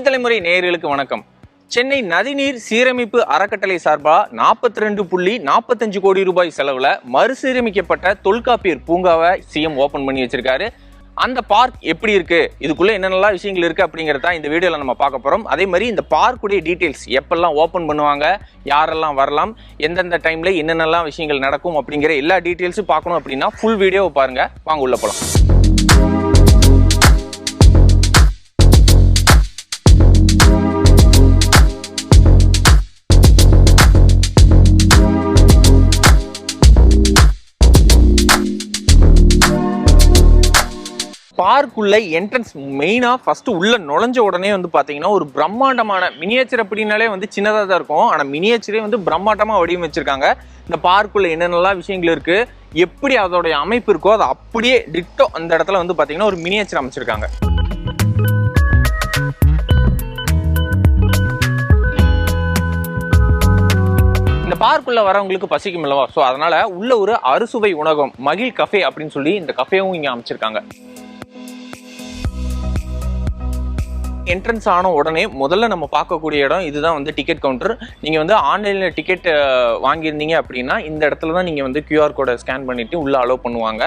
தலைமுறை நேயர்களுக்கு வணக்கம். சென்னை நதிநீர் சீரமைப்பு அறக்கட்டளை சார்பா 42.45 கோடி ரூபாய் செலவுல மறுசீரமைக்கப்பட்ட தொல்காப்பியர் பூங்காவை சிஎம் ஓபன் பண்ணி வச்சிருக்காரு. அந்த பார்க் எப்படி இருக்கு, இதுக்குள்ள என்னென்னலாம் விஷயங்கள் இருக்கு அப்படிங்கறத இந்த வீடியோல நம்ம பார்க்க போறோம். அதே மாதிரி இந்த பார்க்குடைய டீடைல்ஸ் எப்பெல்லாம் ஓபன் பண்ணுவாங்க, யாரெல்லாம் வரலாம், எந்தெந்த டைம்ல என்னென்னலாம் விஷயங்கள் நடக்கும் அப்படிங்கிற எல்லா டீடைல்ஸும் பார்க்கணும் அப்படின்னா ஃபுல் வீடியோவை பாருங்க. வாங்க உள்ள போலாம். பார்க்குள்ள என்ட்ரன்ஸ் மெயினா ஃபர்ஸ்ட் உள்ள நுழைஞ்ச உடனே பாத்தீங்கன்னா ஒரு பிரம்மாண்டமான மினியேச்சர் அப்படின்னாலே சின்னதா தான் இருக்கும். ஆனா மினியேச்சரே பிரம்மாண்டமா வடிவமைச்சிருக்காங்க. இந்த பார்க்குள்ள என்னென்னலாம் விஷயங்கள் இருக்கு, எப்படி அதோடைய அமைப்பு இருக்கோ அதை அப்படியே டிட்டோ அந்த இடத்துல பாத்தீங்கன்னா ஒரு மினியேச்சர் அமைச்சிருக்காங்க. இந்த பார்க்குள்ள வரவங்களுக்கு பசிக்கும் இல்லவா, ஸோ அதனால உள்ள ஒரு அறுசுவை உணவகம் மகிழ் கஃபே அப்படின்னு சொல்லி இந்த கஃபேவும் இங்க அமைச்சிருக்காங்க. என்ட்ரன்ஸ் ஆன உடனே முதல்ல நம்ம பார்க்கக்கூடிய இடம் இதுதான் டிக்கெட் கவுண்டர். நீங்க ஆன்லைன்ல டிக்கெட் வாங்கியிருந்தீங்க அப்படின்னா இந்த இடத்துல தான் நீங்க QR கோடை ஸ்கேன் பண்ணிட்டு உள்ள அலோவ் பண்ணுவாங்க.